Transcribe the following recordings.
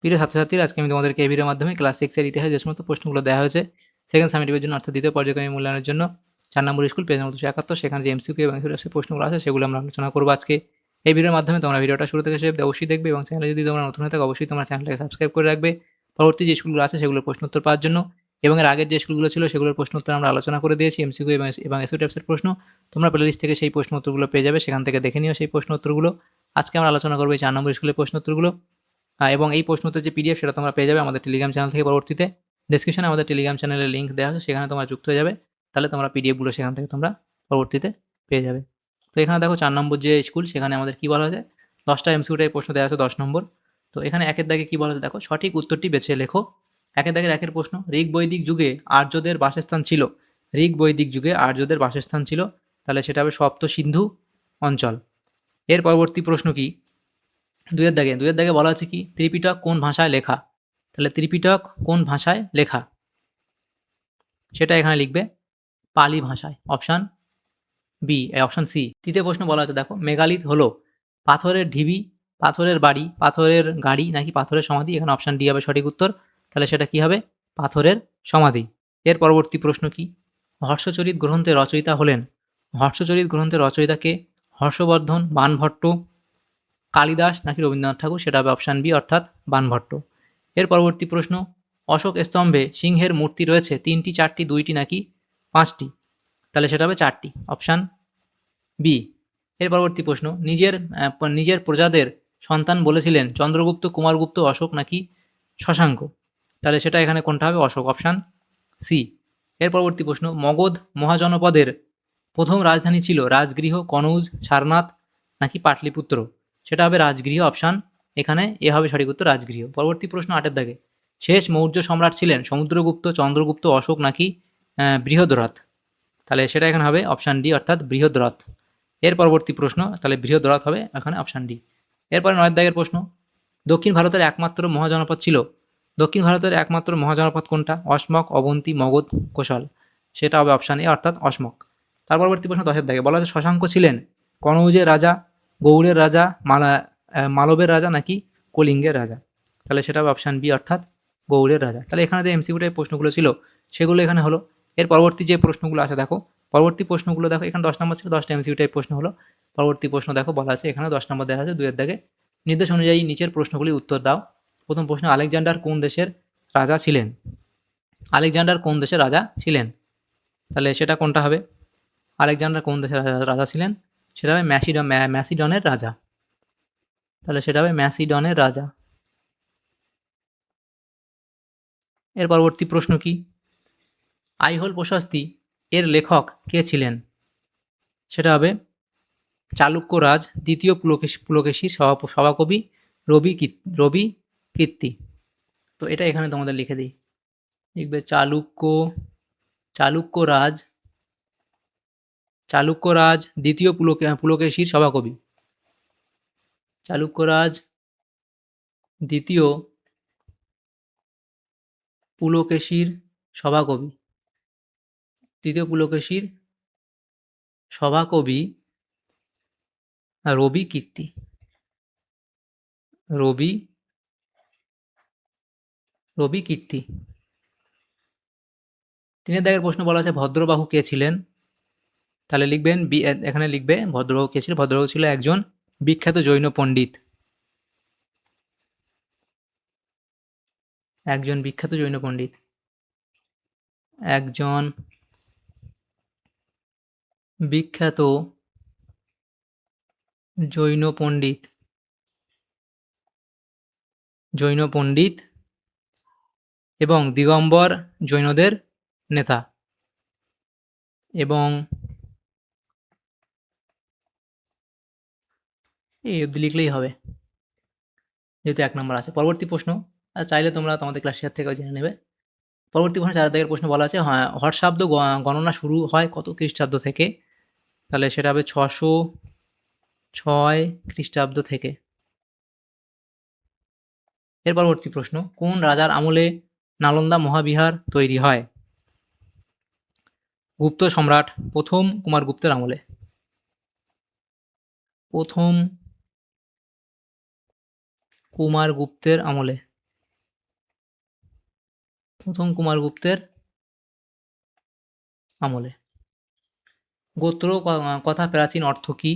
প্রিয় ছাত্রছাত্রীরা, আজকে আমি তোমাদেরকে এই ভিডিওর মাধ্যমে ক্লাস 6 এর ইতিহাসে যে সমস্ত প্রশ্নগুলো দেওয়া হয়েছে সেকেন্ড সামেটিভের জন্য অর্থাৎ দ্বিতীয় পর্যায়ক্রমিক মূল্যায়নের জন্য 4 নম্বর স্কুল পেজ নম্বর 271 সেখানে যে এমসিকিউ এবং এমসিকিউ প্রশ্নগুলো আছে সেগুলো আমরা আলোচনা করবো আজকে এই ভিডিওর মাধ্যমে। তোমরা ভিডিওটা শুরু থেকে শেষ অবশ্যই দেখবে এবং চ্যানেলে যদি তোমরা নতুন হয়ে থাকো অবশ্যই তোমরা চ্যানেলটাকে সাবস্ক্রাইব করে রাখবে পরবর্তী যে স্কুলগুলো আছে সেগুলোর প্রশ্ন উত্তর পাওয়ার জন্য। এবং এর আগের যে স্কুলগুলো ছিল সেগুলোর প্রশ্ন উত্তর আমরা আলোচনা করে দিয়েছি, এমসিকিউ এবং এসইউ টাইপসের প্রশ্ন তোমরা প্লেলিস্ট থেকে সেই প্রশ্ন উত্তরগুলো পেয়ে যাবে, সেখান থেকে দেখে নিও সেই প্রশ্ন উত্তরগুলো। আজকে আমরা আলোচনা করবো এই 4 নম্বর স্কুলের প্রশ্ন উত্তরগুলো। এবং এই প্রশ্ন উত্তর যে পিডিএফ সেটা তোমরা পেয়ে যাবে আমাদের টেলিগ্রাম চ্যানেল থেকে পরবর্তীতে। ডেসক্রিপশনে আমাদের টেলিগ্রাম চ্যানেলের লিঙ্ক দেওয়া আছে, সেখানে তোমরা যুক্ত হয়ে যাবে, তাহলে তোমরা পিডিএফগুলো সেখান থেকে তোমরা পরবর্তীতে পেয়ে যাবে। তো এখানে দেখো 4 নম্বর যে স্কুল সেখানে আমাদের কী বলা হয়েছে, 10টা এমসিকিউ টাইপ প্রশ্ন দেওয়া আছে 10 নম্বর। তো এখানে একের দাগে কী বলা হয়েছে দেখো, সঠিক উত্তরটি বেছে লেখো। একের দাগের একের প্রশ্ন, ঋগ বৈদিক যুগে আর্যদের বাসস্থান ছিল। ঋগ বৈদিক যুগে আর্যদের বাসস্থান ছিল, তাহলে সেটা হবে সপ্ত সিন্ধু অঞ্চল। এর পরবর্তী প্রশ্ন কি, দুইয়ের দাগে বলা আছে কি, ত্রিপিটক কোন ভাষায় লেখা। তাহলে ত্রিপিটক কোন ভাষায় লেখা সেটা এখানে লিখবে পালি ভাষায়, অপশান বি, অপশান সি। তৃতীয় প্রশ্ন বলা আছে দেখো, মেগালিথ হলো পাথরের ঢিবি, পাথরের বাড়ি, পাথরের গাড়ি নাকি পাথরের সমাধি। এখানে অপশান ডি হবে সঠিক উত্তর, তাহলে সেটা কি হবে, পাথরের সমাধি। এর পরবর্তী প্রশ্ন কি, হর্ষচরিত গ্রন্থের রচয়িতা হলেন। হর্ষচরিত গ্রন্থের রচয়িতাকে হর্ষবর্ধন, বাণভট্ট, কালিদাস নাকি রবীন্দ্রনাথ ঠাকুর, সেটা হবে অপশান বি অর্থাৎ বাণভট্ট। এর পরবর্তী প্রশ্ন, অশোক স্তম্ভে সিংহের মূর্তি রয়েছে 3টি, 4টি, 2টি নাকি 5টি, তাহলে সেটা হবে 4টি, অপশান বি। এর পরবর্তী প্রশ্ন, নিজের প্রজাদের সন্তান বলেছিলেন চন্দ্রগুপ্ত, কুমারগুপ্ত, অশোক নাকি শশাঙ্ক, তাহলে সেটা এখানে কোনটা হবে, অশোক, অপশান সি। এর পরবর্তী প্রশ্ন, মগধ মহাজনপদের প্রথম রাজধানী ছিল রাজগৃহ, কনৌজ, সারনাথ নাকি পাটলিপুত্র, সেটা হবে রাজগৃহ, অপশান এখানে এ হবে সঠিক উত্তর, রাজগৃহ। পরবর্তী প্রশ্ন 8এর দাগে, শেষ মৌর্য সম্রাট ছিলেন সমুদ্রগুপ্ত, চন্দ্রগুপ্ত, অশোক নাকি বৃহদ্রথ, তাহলে সেটা এখানে হবে অপশান ডি অর্থাৎ বৃহদ্রথ। এর পরবর্তী প্রশ্ন, তাহলে বৃহদ্রথ হবে এখানে অপশান ডি। এরপরে 9এর দাগের প্রশ্ন, দক্ষিণ ভারতের একমাত্র মহাজনপদ ছিল। দক্ষিণ ভারতের একমাত্র মহাজনপদ কোনটা, অসমক, অবন্তী, মগধ, কোশল, সেটা হবে অপশান এ অর্থাৎ অসমক। তার পরবর্তী প্রশ্ন 10এর দাগে বলা হচ্ছে, শশাঙ্ক ছিলেন কনৌজের রাজা, গৌড়ের রাজা, মালবের রাজা নাকি কলিঙ্গের রাজা, তাহলে সেটা হবে অপশান বি অর্থাৎ গৌড়ের রাজা। তাহলে এখানে যে এমসিকিউ টাইপ প্রশ্নগুলো ছিল সেগুলো এখানে হলো। এর পরবর্তী যে প্রশ্নগুলো আছে দেখো, পরবর্তী প্রশ্নগুলো দেখো, এখানে 10 নম্বর ছিল, 10টা এমসিকিউ টাইপ প্রশ্ন হলো। পরবর্তী প্রশ্ন দেখো বলা আছে এখানে 10 নম্বর দেখা আছে 2-এর দাগে, নির্দেশ অনুযায়ী নিচের প্রশ্নগুলি উত্তর দাও। প্রথম প্রশ্ন, আলেকজান্ডার কোন দেশের রাজা ছিলেন। আলেকজান্ডার কোন দেশের রাজা ছিলেন, তাহলে সেটা কোনটা হবে, আলেকজান্ডার কোন দেশের রাজা ছিলেন, সেটা হবে ম্যাসিডনের রাজা, তাহলে সেটা হবে ম্যাসিডনের রাজা। এর পরবর্তী প্রশ্ন কি, আইহোল প্রশস্তি এর লেখক কে ছিলেন, সেটা হবে চালুক্য রাজ, দ্বিতীয় পুলকেশীর সভাকবি রবি কীর্তি। তো এটা এখানে তোমাদের লিখে দিই, লিখবে চালুক্য রাজ দ্বিতীয় পুলকেশীর সভাকবি, চালুক্য রাজ দ্বিতীয় পুলকেশীর সভাকবি, দ্বিতীয় পুলকেশীর সভাকবি রবি কীর্তি, রবি কীর্তি। 3-এর দাগের প্রশ্ন বলা আছে, ভদ্রবাহু কে ছিলেন, তাহলে লিখবেন বি, এখানে লিখবে ভদ্রবাহু কে ছিল, ভদ্রবাহু ছিল একজন বিখ্যাত জৈন পণ্ডিত, একজন বিখ্যাত জৈন পণ্ডিত, একজন বিখ্যাত জৈন পণ্ডিত, এবং দিগম্বর জৈনদের নেতা, এবং এই অবধি লিখলেই হবে যেহেতু 1 নম্বর আছে। পরবর্তী প্রশ্ন, আর চাইলে তোমরা তোমাদের ক্লাস শেয়ার থেকেও জেনে নেবে। পরবর্তী প্রশ্ন 4 দাগের প্রশ্ন বলা আছে, হর্ষাব্দ গণনা শুরু হয় কত খ্রিস্টাব্দ থেকে, তাহলে সেটা হবে 606 খ্রিস্টাব্দ থেকে। এর পরবর্তী প্রশ্ন, কোন রাজার আমলে নালন্দা মহাবিহার তৈরি হয়, গুপ্ত সম্রাট প্রথম কুমারগুপ্তের আমলে, প্রথম কুমারগুপ্তের আমলে, প্রথম কুমারগুপ্তের আমলে। গোত্র কথা প্রাচীন অর্থ কী?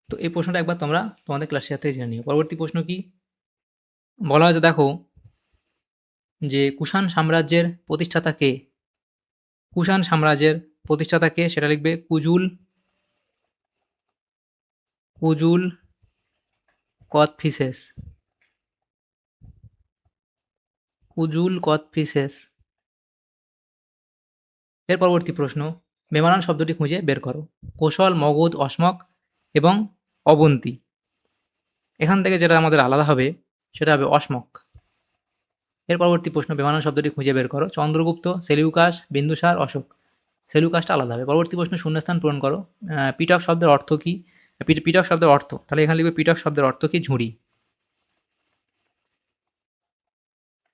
তো এই প্রশ্নটা একবার তোমরা তোমাদের ক্লাস থেকে জেনে নিও। পরবর্তী প্রশ্ন কি বলা হয়েছে দেখো, যে কুষাণ সাম্রাজ্যের প্রতিষ্ঠাতা কে? কুষাণ সাম্রাজ্যের প্রতিষ্ঠাতা কে সেটা লিখবে কুজুল কথফিসেস। কুজুল কথফিসেস। এর পরবর্তী প্রশ্ন, বেমানান শব্দটি খুঁজে বের করো। কৌশল, মগধ, অসমক এবং অবন্তী। এখান থেকে যেটা আমাদের আলাদা হবে সেটা হবে অসমক। এর পরবর্তী প্রশ্ন, বেমানান শব্দটি খুঁজে বের করো। চন্দ্রগুপ্ত, সেলিউকাস, বিন্দুসার, অশোক। সেলিউকাসটা আলাদা হবে। পরবর্তী প্রশ্ন, শূন্যস্থান পূরণ করো। পিটক শব্দের অর্থ কী? পিটক শব্দের অর্থ, তাহলে এখানে লিখবে পিটক শব্দের অর্থ কি? ঝুড়ি।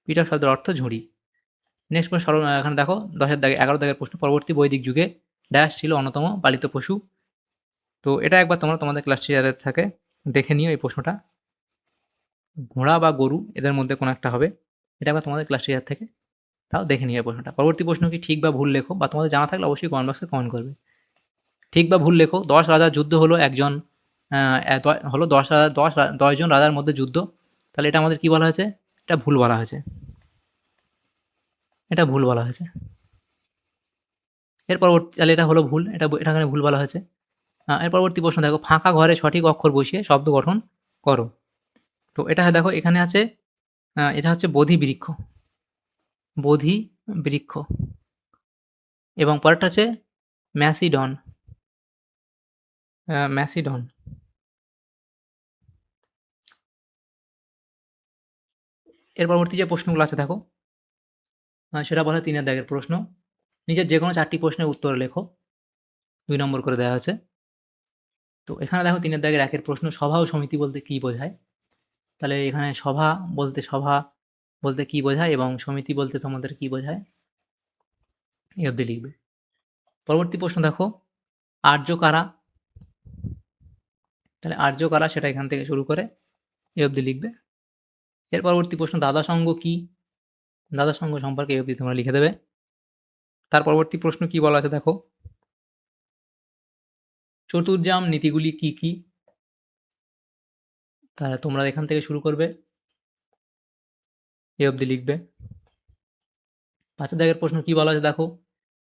পিটক শব্দের অর্থ ঝুড়ি। নেক্সট প্রশ্ন, এখানে দেখো 10-এর দাগে 11 দাগের প্রশ্ন, পরবর্তী বৈদিক যুগে ড্যাশ ছিল অন্যতম পালিত পশু। তো এটা একবার তোমরা তোমাদের ক্লাস টিচারের থেকে দেখে নিও। এই প্রশ্নটা ঘোড়া বা গরু এদের মধ্যে কোনো একটা হবে, এটা একবার তোমাদের ক্লাস টিচার থেকে তাও দেখে নিও এই প্রশ্নটা। পরবর্তী প্রশ্ন কি ঠিক বা ভুল লেখো, বা তোমাদের জানা থাকলে অবশ্যই কমেন্ট বক্সে কমেন্ট করবে। ঠিক বা ভুল লেখো। 10 রাজার যুদ্ধ হলো একজন হলো 10 জন রাজার মধ্যে যুদ্ধ, তাহলে এটা আমাদের কি বলা হয়েছে? এটা ভুল বলা হয়েছে। এটা ভুল বলা হয়েছে। এর পরবর্তী, তাহলে এটা হলো ভুল, এটা এখানে ভুল বলা হয়েছে। এর পরবর্তী প্রশ্ন দেখো, ফাঁকা ঘরে সঠিক অক্ষর বসিয়ে শব্দ গঠন করো। তো এটা দেখো এখানে আছে, এটা হচ্ছে বোধি বৃক্ষ, বোধি বৃক্ষ, এবং পরেরটা হচ্ছে ম্যাসিডন, ম্যাসিডন। এর পরবর্তী যে প্রশ্নগুলো আছে দেখো, সেটা বলা হয় 3-এর দাগের প্রশ্ন। নিজের যে কোনো 4টি প্রশ্নের উত্তর লেখো, 2 নম্বর করে দেওয়া আছে। তো এখানে দেখো 3-এর দাগের 1-এর প্রশ্ন, সভা ও সমিতি বলতে কী বোঝায়? তাহলে এখানে সভা বলতে কী বোঝায় এবং সমিতি বলতে তোমাদের কী বোঝায়, এই অবধি লিখবে। পরবর্তী প্রশ্ন দেখো, আর্য কারা? তাহলে আর্য কারা সেটা এখান থেকে শুরু করে এই অবধি লিখবে। এর পরবর্তী প্রশ্ন, দাদা সংঘ কি? দাদা সংঘ সম্পর্কে এই অবধি তোমরা লিখে দেবে। তার পরবর্তী প্রশ্ন কি বলা আছে দেখো, চতুর্জাম নীতিগুলি কি কি? তাহলে তোমরা এখান থেকে শুরু করবে, এই অবধি লিখবে। 5-এর দাগের প্রশ্ন কি বলা আছে দেখো,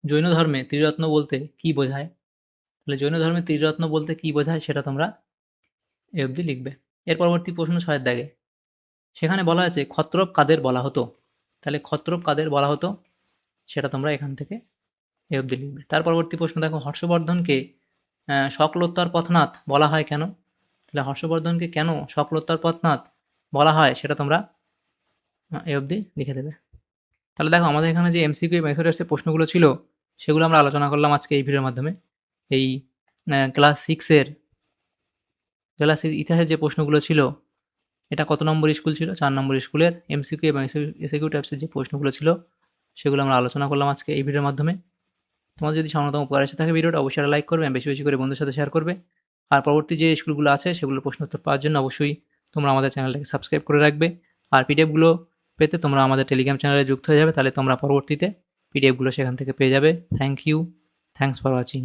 জৈন ধর্মে ত্রিরত্ন বলতে কি বোঝায়? তাহলে জৈন ধর্মে ত্রিরত্ন বলতে কি বোঝায় সেটা তোমরা এই অবধি লিখবে। এর পরবর্তী প্রশ্ন 6-এর দাগে, সেখানে বলা আছে ক্ষত্রপ কাদের বলা হতো? তাহলে ক্ষত্রপ কাদের বলা হতো সেটা তোমরা এখান থেকে এই অবধি লিখবে। তার পরবর্তী প্রশ্ন দেখো, হর্ষবর্ধনকে শকলোত্তর পথনাথ বলা হয় কেন? তাহলে হর্ষবর্ধনকে কেন শকলোত্তর পথনাথ বলা হয় সেটা তোমরা এই অবধি লিখে দেবে। তাহলে দেখো আমাদের এখানে যে এমসিকিউ এবং এসওএসের প্রশ্নগুলো ছিল সেগুলো আমরা আলোচনা করলাম আজকে এই ভিডিওর মাধ্যমে। এই ক্লাস 6-এর ইতিহাসের যে প্রশ্নগুলো ছিল, এটা কত নম্বর স্কুল ছিল? 4 নম্বর স্কুলের এমসিকিউ এবং এসকিউ টাইপসের যে প্রশ্নগুলো ছিল সেগুলো আমরা আলোচনা করলাম আজকে এই ভিডিওর মাধ্যমে। তোমাদের যদি সামান্যতম উপকার এসে থাকে ভিডিওটা অবশ্যই লাইক করবে, বেশি বেশি করে বন্ধুদের সাথে শেয়ার করবে। আর পরবর্তী যে স্কুলগুলো আছে সেগুলোর প্রশ্ন উত্তর পাওয়ার জন্য অবশ্যই তোমরা আমাদের চ্যানেলটাকে সাবস্ক্রাইব করে রাখবে। আর পিডিএফগুলো পেতে তোমরা আমাদের টেলিগ্রাম চ্যানেলে যুক্ত হয়ে যাবে, তাহলে তোমরা পরবর্তীতে পিডিএফগুলো সেখান থেকে পেয়ে যাবে। Thank you, thanks for watching.